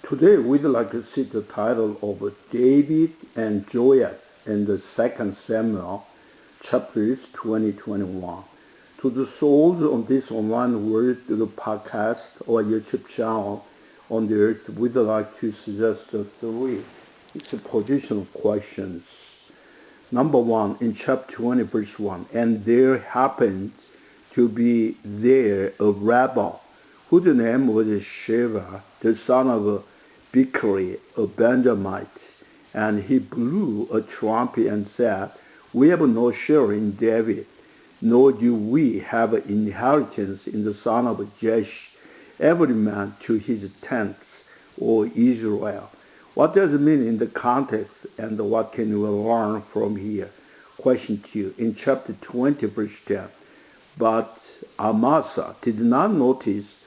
Today we'd like to see the title of David and Joab in the 2 Samuel chapters 20-21. To the souls on this online word podcast or YouTube channel on the earth, we'd like to suggest three expositional questions. Number one, in chapter 20 verse 1, and there happened to be there a rabbi whose name was Sheba, the son of Bichri, a Benjamite, and he blew a trumpet and said, "We have no share in David, nor do we have inheritance in the son of Jesse, every man to his tents, O Israel." What does it mean in the context, and what can we learn from here? Question 2, in chapter 20 verse 10, but Amasa did not notice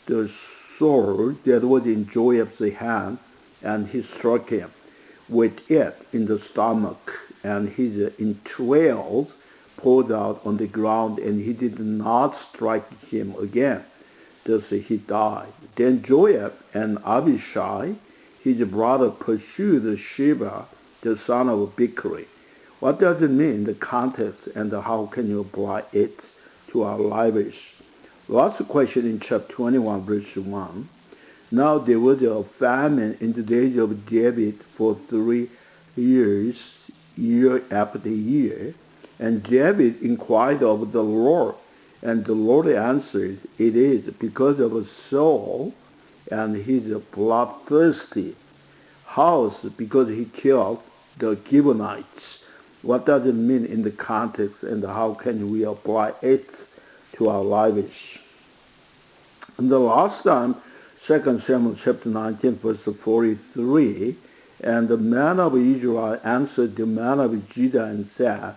the sword that was in Joab's hand, and he struck him with it in the stomach, and his entrails poured out on the ground, and he did not strike him again. Thus he died. Then Joab and Abishai, his brother, pursued Sheba, the son of Bichri. What does it mean in the context, and how can you apply it to our lives? Last question in chapter 21 verse 1. Now there was a famine in the days of David for 3 years, year after year. And David inquired of the Lord, and the Lord answered, "It is because of Saul and his bloodthirsty house, because he killed the Gibeonites." What does it mean in the context, and how can we apply it to our lives? And the last time, 2 Samuel chapter 19 verse 43, and the man of Israel answered the man of Judah and said,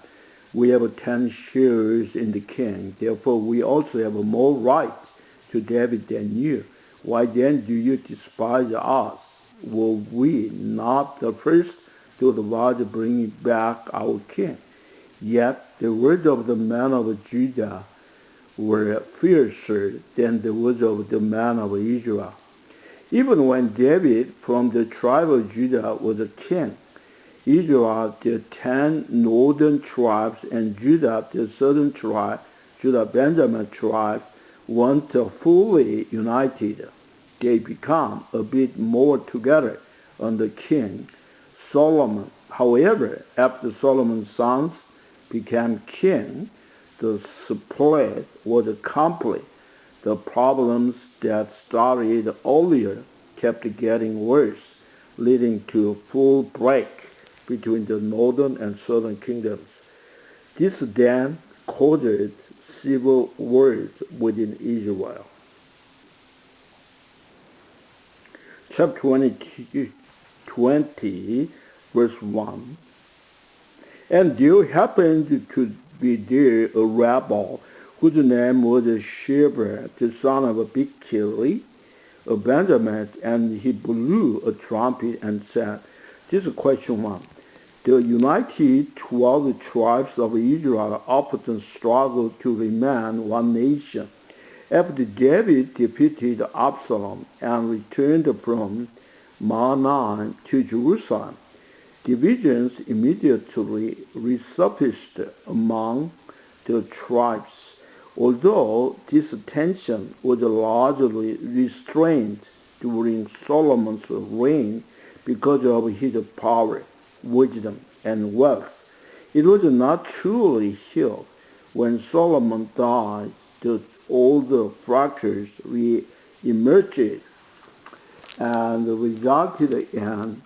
"We have 10 shares in the king, therefore we also have more right to David than you. Why then do you despise us? Were we not the first to advise bringing back our king?" Yet the words of the man of Judah were fiercer than the words of the man of Israel. Even when David from the tribe of Judah was a king, Israel, the 10 northern tribes, and Judah, the southern tribe, Judah-Benjamin tribe, weren't fully united. They become a bit more together under King Solomon. However, after Solomon's sons became king, the split was complete. The problems that started earlier kept getting worse, leading to a full break between the northern and southern kingdoms. This then caused civil wars within Israel. Chapter 20 verse 1. And there happened to be there a rabbi whose name was Sheba, the son of Bichri, a Benjamite, and he blew a trumpet and said, this is question 1. The united 12 tribes of Israel often struggled to remain one nation. After David defeated Absalom and returned from Mahanaim to Jerusalem, divisions immediately resurfaced among the tribes. Although this tension was largely restrained during Solomon's reign because of his power, wisdom, and wealth, it was not truly healed. When Solomon died, the old fractures re-emerged and resulted in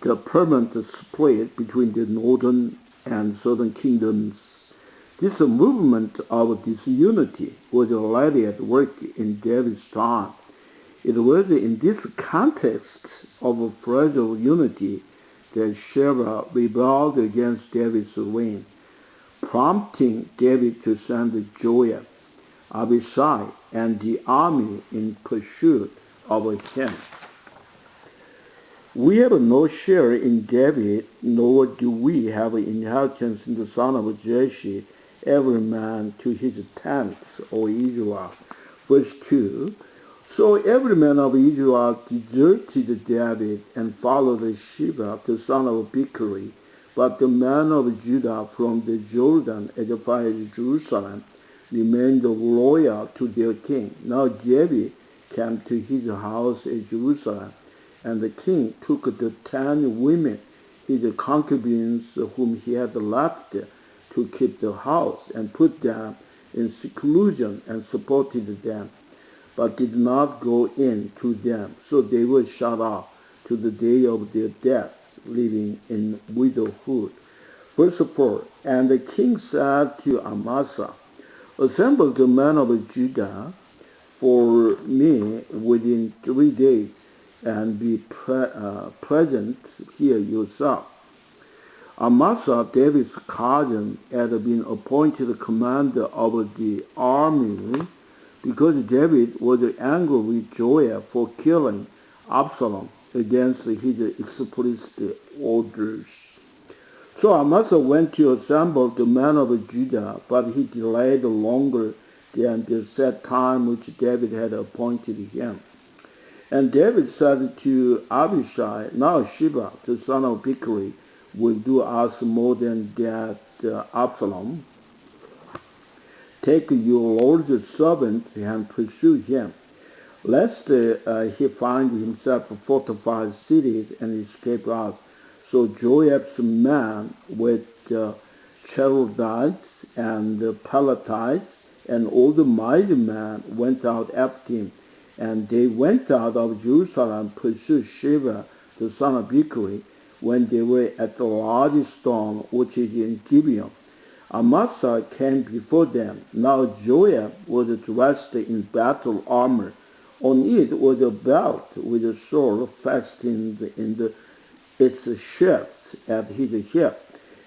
the permanent split between the northern and southern kingdoms. This movement of disunity was already at work in David's time. It was in this context of fragile unity that Sheba rebelled against David's reign, prompting David to send Joab, Abishai, and the army in pursuit of him. "We have no share in David, nor do we have inheritance in the son of Jesse, every man to his tents, O Israel." Verse 2, So every man of Israel deserted David and followed Sheba, the son of Bichri. But the men of Judah from the Jordan as far as Jerusalem remained loyal to their king. Now David came to his house at Jerusalem, and the king took the 10 women, his concubines whom he had left to keep the house, and put them in seclusion and supported them, but did not go in to them. So they were shut off to the day of their death, living in widowhood. Verse 4, And the king said to Amasa, Assemble the men of Judah for me within 3 days, and be present here yourself. Amasa, David's cousin, had been appointed commander of the army because David was angry with Joab for killing Absalom against his explicit orders. So Amasa went to assemble the men of Judah, but he delayed longer than the set time which David had appointed him. And David said to Abishai, Now Sheba, the son of Bichri, will do us more than that Absalom. Take your Lord's servant and pursue him, lest he find himself fortified cities and escape us. So Joab's men with Cherethites and Pelethites and all the mighty men went out after him. And they went out of Jerusalem, pursued Sheba, the son of Bichri, when they were at the large stone which is in Gibeon. Amasa came before them. Now Joab was dressed in battle armor. On it was a belt with a sword fastened in its sheath at his hip,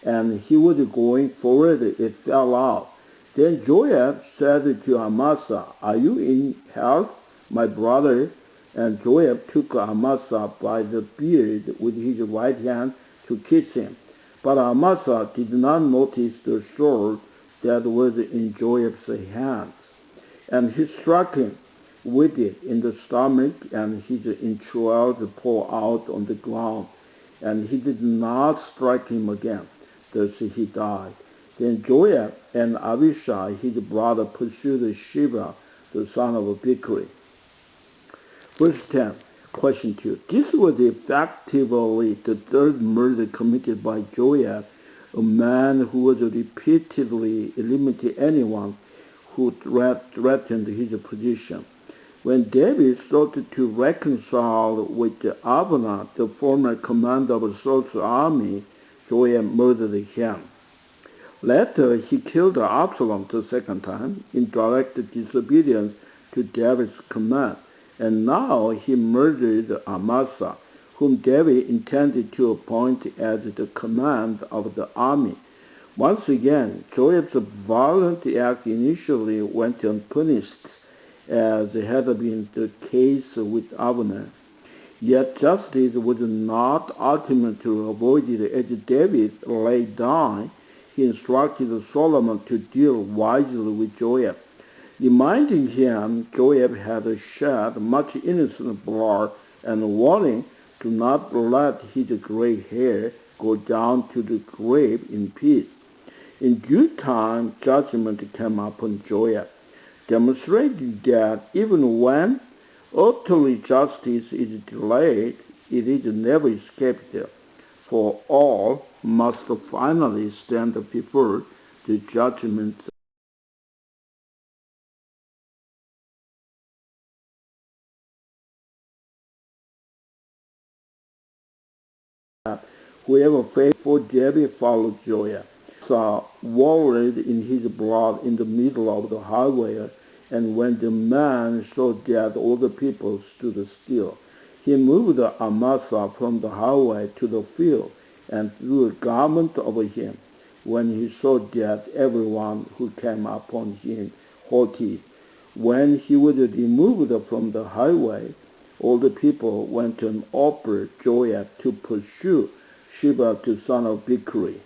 and he was going forward. It fell out. Then Joab said to Amasa, Are you in health, my brother? And Joab took Amasa by the beard with his right hand to kiss him. But Amasa did not notice the sword that was in Joab's hands. And he struck him with it in the stomach, and his entrails poured out on the ground. And he did not strike him again. Thus he died. Then Joab and Abishai, his brother, pursued Sheba, the son of Bichri. Verse 10, question 2. This was effectively the third murder committed by Joab, a man who was repeatedly eliminating anyone who threatened his position. When David sought to reconcile with Abner, the former commander of Saul's army, Joab murdered him. Later, he killed Absalom the second time in direct disobedience to David's command. And now he murdered Amasa, whom David intended to appoint as the command of the army. Once again, Joab's violent act initially went unpunished, as had been the case with Abner. Yet justice was not ultimately avoided. As David lay dying, he instructed Solomon to deal wisely with Joab, reminding him Joab had shed much innocent blood and warning to not let his gray hair go down to the grave in peace. In due time, judgment came upon Joab, demonstrating that even when earthly justice is delayed, it is never escaped, for all must finally stand before the judgment. Whoever faithful David followed Joab. Saul wallowed in his blood in the middle of the highway, and when the man saw that all the people stood still, he moved Amasa from the highway to the field and threw a garment over him. When he saw that everyone who came upon him halted, when he was removed from the highway, all the people went and offered Joab to pursue Sheba the son of Bichri.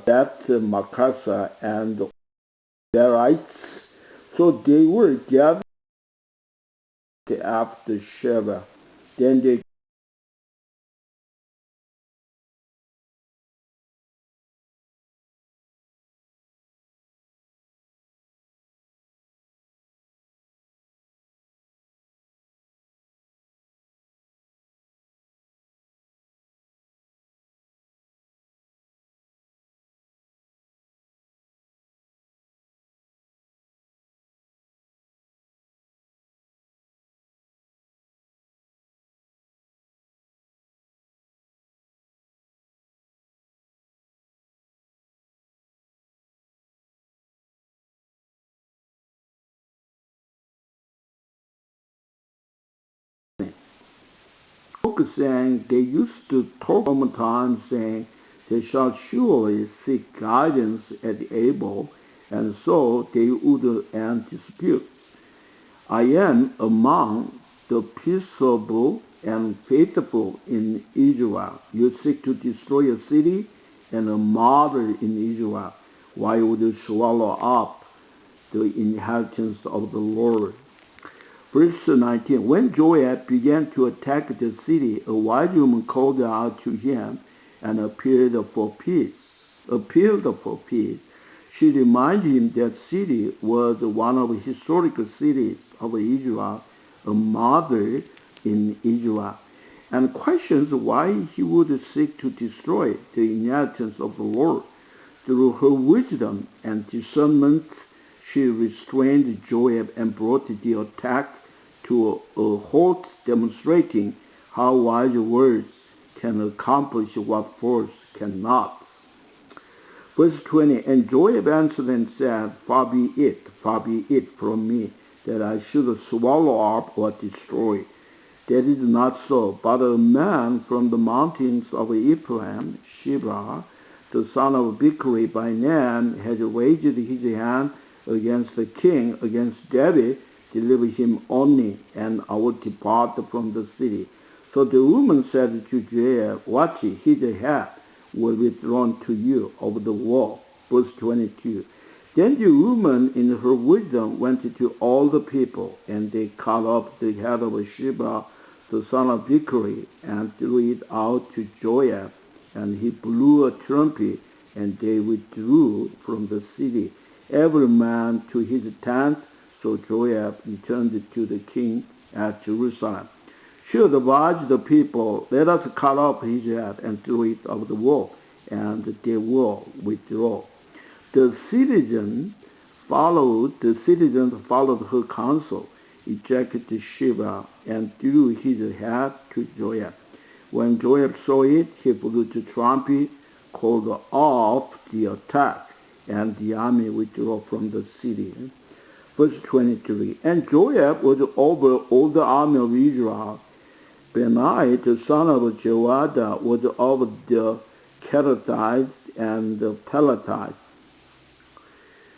that Makasa and Darites. So they were gathered after Sheba. Then they saying they used to talk sometimes saying they shall surely seek guidance at Abel, and so they would end disputes. I am among the peaceable and faithful in Israel. You seek to destroy a city and a mother in Israel. Why would you swallow up the inheritance of the Lord? Verse 19, when Joab began to attack the city, a wise woman called out to him and appealed for peace. She reminded him that city was one of the historical cities of Israel, a mother in Israel, and questions why he would seek to destroy the inheritance of the Lord. Through her wisdom and discernment, she restrained Joab and brought the attack to a halt, demonstrating how wise words can accomplish what force cannot. Verse 20, and Joab answered and said, far be it from me, that I should swallow up or destroy. That is not so, but a man from the mountains of Ephraim, Sheba, the son of Bichri by name, has raised his hand against the king, against David. Deliver him only, and I will depart from the city. So the woman said to Joab, watch, his head will be thrown to you over the wall. Verse 22. Then the woman in her wisdom went to all the people, and they cut off the head of Sheba, the son of Bichri, and threw it out to Joab. And he blew a trumpet, and they withdrew from the city, every man to his tent. So Joab returned to the king at Jerusalem. She advised the people, let us cut off his head and throw it over the wall, and they will withdraw. The citizens followed her counsel, ejected Sheba, and threw his head to Joab. When Joab saw it, he blew the trumpet, called off the attack, and the army withdrew from the city. Verse 23, and Joab was over all the army of Israel. Benaiah, the son of Jehoiada, was over the Kerethites and the Pelethites.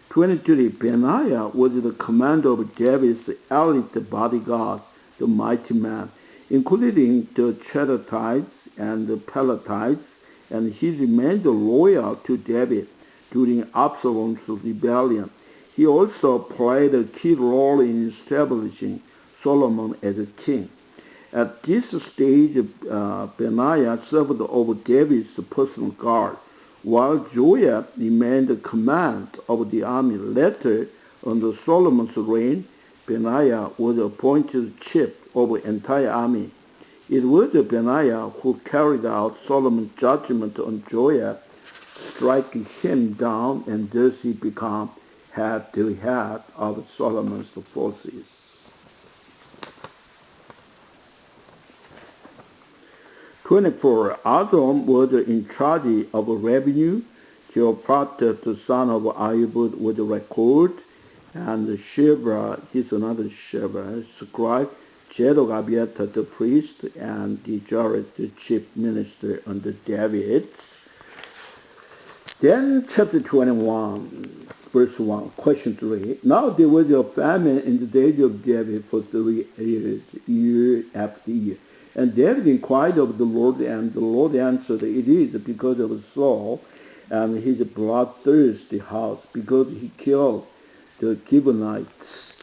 23, Benaiah was the commander of David's elite bodyguards, the mighty men, including the Kerethites and the Pelethites, and he remained loyal to David during Absalom's rebellion. He also played a key role in establishing Solomon as a king. At this stage, Benaiah served over David's personal guard, while Joab remained the command of the army. Later, under Solomon's reign, Benaiah was appointed chief of the entire army. It was Benaiah who carried out Solomon's judgment on Joab, striking him down, and thus he became the head of Solomon's forces. 24. Absalom was in charge of revenue. Jehoshaphat, the son of Ahihud, was record, and Sheba, he's another Sheba, scribe, Zadok the priest, and the Jared, the chief minister under David. Then chapter 21, verse 1, question 3. Now there was a famine in the days of David for 3 years, year after year. And David inquired of the Lord, and the Lord answered, it is because of Saul, and his bloodthirsty house, because he killed the Gibeonites.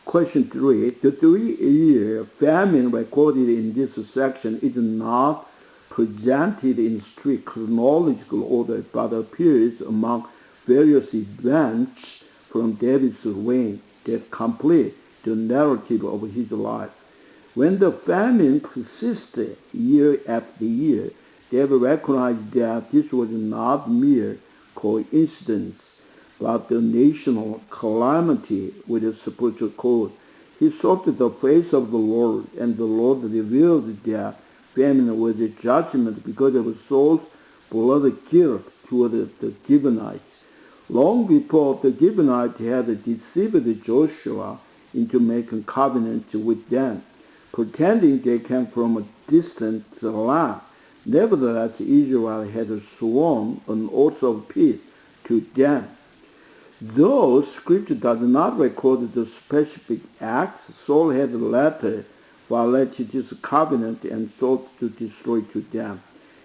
Question 3. The 3-year famine recorded in this section is not presented in strict chronological order, but appears among various events from David's reign that complete the narrative of his life. When the famine persisted year after year, David recognized that this was not mere coincidence, but the national calamity with a spiritual cause. He sought the face of the Lord, and the Lord revealed that famine was a judgment because of Saul's blood guilt toward the Gibeonites. Long before, the Gibeonites had deceived Joshua into making covenant with them, pretending they came from a distant land. Nevertheless, Israel had sworn an oath of peace to them. Though Scripture does not record the specific acts, Saul had later violated this covenant and sought to destroy to them.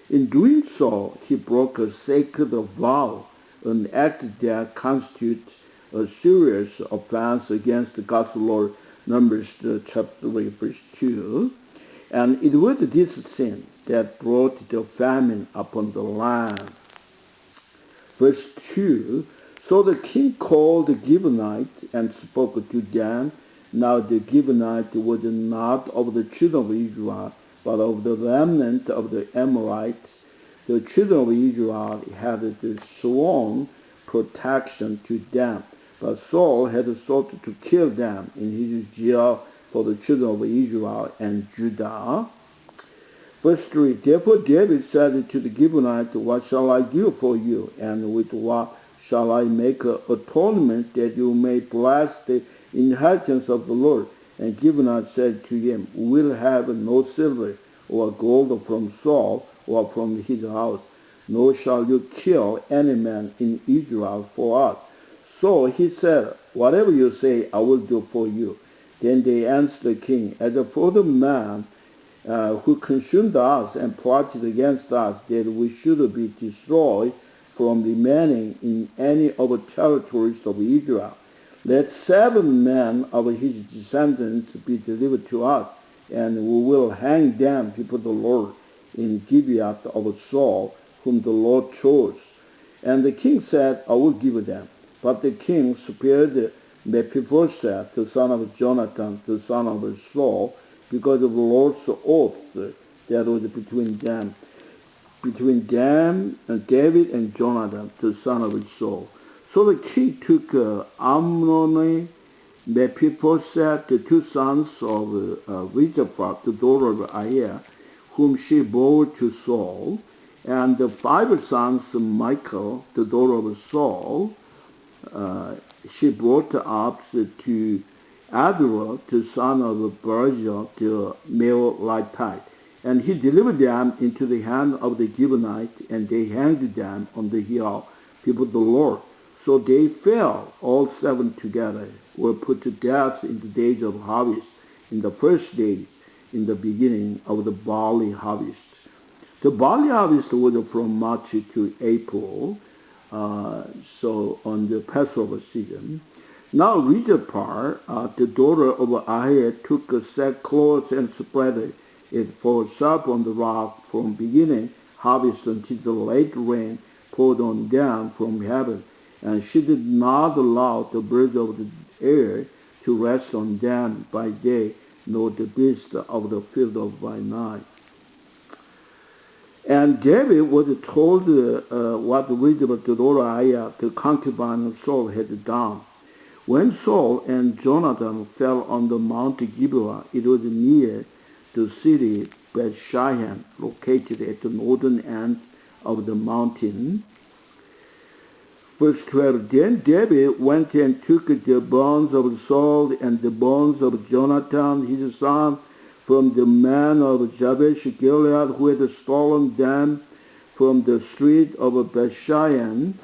In doing so, he broke a sacred vow, an act that constitutes a serious offense against God's law. Numbers chapter 3, verse 2. And it was this sin that brought the famine upon the land. Verse 2. So the king called the Gibeonites and spoke to them. Now the Gibeonites was not of the children of Israel, but of the remnant of the Amorites. The children of Israel had sworn protection to them, but Saul had sought to kill them in his zeal for the children of Israel and Judah. Verse 3. Therefore David said to the Gibeonites, what shall I do for you, and with what shall I make atonement that you may bless the inheritance of the Lord? And Gibeonites said to him, we will have no silver or gold from Saul or from his house, nor shall you kill any man in Israel for us. So he said, whatever you say, I will do for you. Then they answered the king, as for the man who consumed us and plotted against us, that we should be destroyed from remaining in any of the territories of Israel, let 7 men of his descendants be delivered to us, and we will hang them before the Lord in Gibeah of Saul, whom the Lord chose. And the king said, I will give them. But the king spared Mephibosheth, the son of Jonathan, the son of Saul, because of the Lord's oath that was between them and David and Jonathan, the son of Saul. So the king took Amnon, Mephibosheth, the 2 sons of Rizpah, the daughter of Aiah, whom she bore to Saul, and the 5 sons of Michal, the daughter of Saul, she brought up to Abner, the son of Berjah, the Meolitite. And he delivered them into the hand of the Gibeonites, and they hanged them on the hill before the Lord. So they fell, all 7 together, were put to death in the days of harvest, in the first days, in the beginning of the barley harvest. The barley harvest was from March to April, so on the Passover season. Now Rizpah, the daughter of Aiah, took a sackcloth and spread it for herself on the rock from beginning harvest until the late rain poured on them from heaven. And she did not allow the birds of the air to rest on them by day, nor the beasts of the field by night. And David was told what Rizpah, the daughter of Aiah, the concubine of Saul, had done. When Saul and Jonathan fell on the Mount Gibeah, it was near the city Bethshean, located at the northern end of the mountain. Verse 12, Then David went and took the bones of Saul and the bones of Jonathan, his son, from the man of Jabesh Gilead, who had stolen them from the street of Bethshean,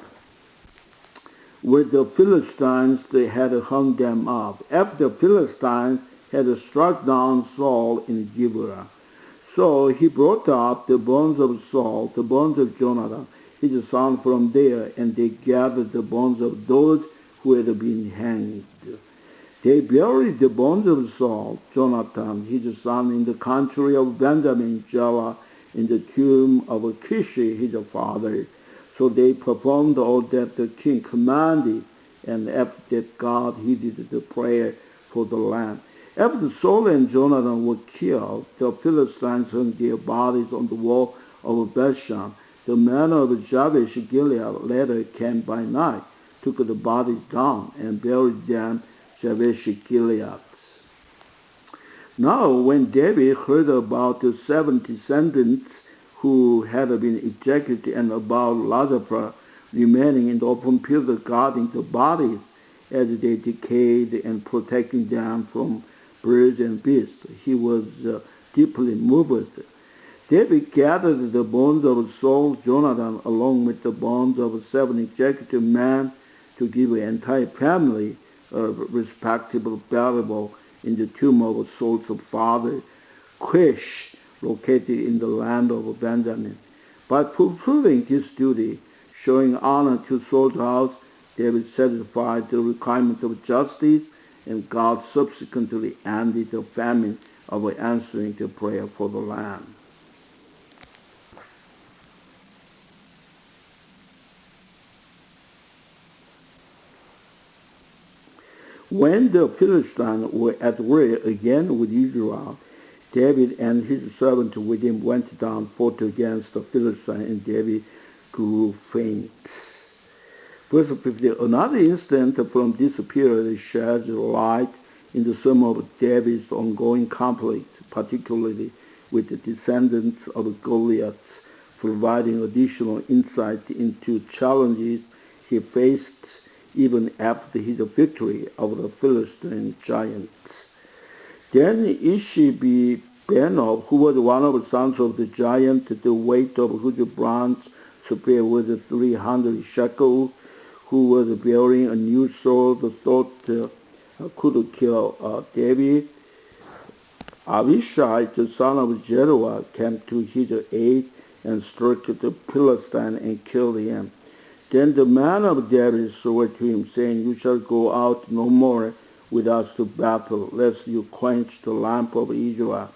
where the Philistines they had hung them up, after the Philistines had struck down Saul in Gibeah. So he brought up the bones of Saul, the bones of Jonathan, his son from there, and they gathered the bones of those who had been hanged. They buried the bones of Saul, Jonathan, his son, in the country of Benjamin, Judah, in the tomb of Kish, his father. So they performed all that the king commanded, and after that God heeded the prayer for the land. After Saul and Jonathan were killed, the Philistines hung their bodies on the wall of Bethshan. The men of Jabesh Gilead later came by night, took the bodies down, and buried them Jabesh Gilead. Now when David heard about the 7 descendants who had been ejected and about Lazarus remaining in the open field guarding the bodies as they decayed and protecting them from birds and beasts, he was deeply moved. David gathered the bones of Saul, Jonathan, along with the bones of 7 ejected men to give an entire family a respectable burial in the tomb of Saul's father, Kish, located in the land of Benjamin. By fulfilling this duty, showing honor to Saul's house, David satisfied the requirement of justice, and God subsequently ended the famine of answering the prayer for the land. When the Philistines were at war again with Israel, David and his servant with him went down, fought against the Philistines, and David grew faint. Verse 50, another incident from this period sheds light in some of David's ongoing conflict, particularly with the descendants of Goliath, providing additional insight into challenges he faced even after his victory over the Philistine giants. Then Ishi-Benob, who was one of the sons of the giant, the weight of whose bronze spear was 300 shekels, who was bearing a new sword, thought could kill David. Abishai, the son of Zeruiah, came to his aid and struck the Philistine and killed him. Then the man of David swore to him, saying, "You shall go out no more with us to battle, lest you quench the lamp of Israel."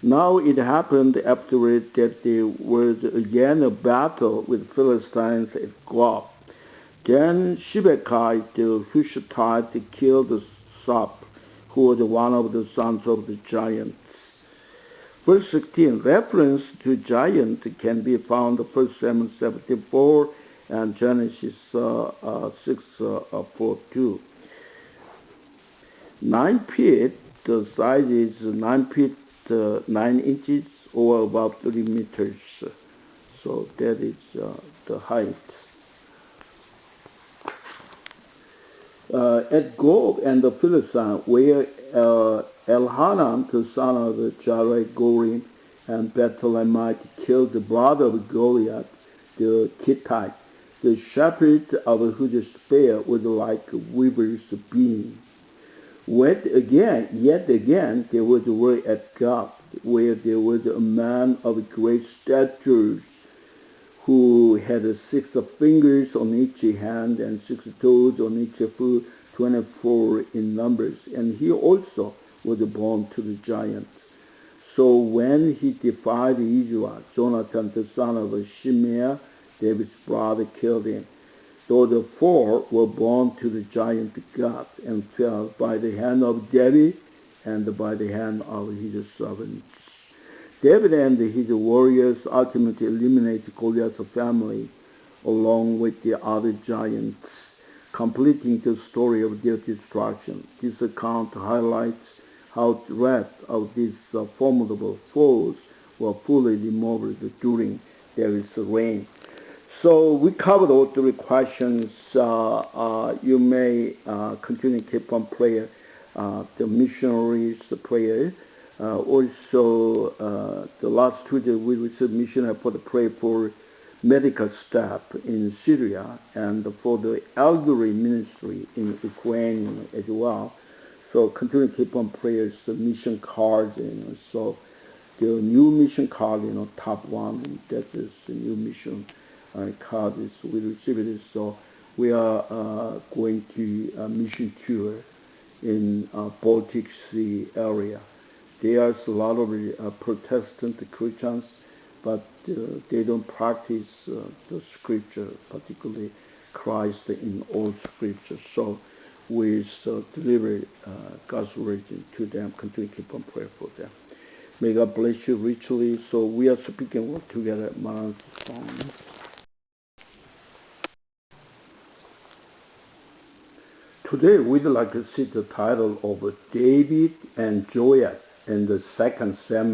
Now it happened afterward that there was again a battle with Philistines at Gob. Then Shibbekai the Hushathite killed Sop, who was one of the sons of the giants. Verse 16, reference to giant can be found in 1 Samuel 74 and Genesis 6:4-2. 9 feet, the size is 9 feet 9 inches, or about 3 meters. So that is the height. At Gob and the Philistine, where Elhanan, the son of Jared-Gorim, and Bethlehemite killed the brother of Goliath, the Hittite, the shepherd of whose spear was like a weaver's beam. Yet again, there was a war at Gob, where there was a man of great stature who had 6 fingers on each hand and 6 toes on each foot, 24 in numbers, and he also was born to the giants. So when he defied Israel, Jonathan, the son of Shimeah, David's brother, killed him. Though the 4 were born to the giant God and fell by the hand of David and by the hand of his servants. David and his warriors ultimately eliminated Goliath's family along with the other giants, completing the story of their destruction. This account highlights how the threat of these formidable foes were fully removed during David's reign. So we covered all 3 questions. You may continue to keep on prayer, the missionaries' prayer. Also, the last 2 days we received missionary for the prayer for medical staff in Syria and for the elderly ministry in Ukraine as well. So continue to keep on prayers, mission cards, so the new mission card, top 1, that is the new mission card we received it. So we are going to a mission tour in Baltic Sea area. There's a lot of Protestant Christians, but they don't practice the scripture, particularly Christ in all scripture. So we deliver God's word to them. Continue to keep on praying for them. May God bless you richly. So we are speaking word together. Today we'd like to see the title of David and Joab in the 2 Samuel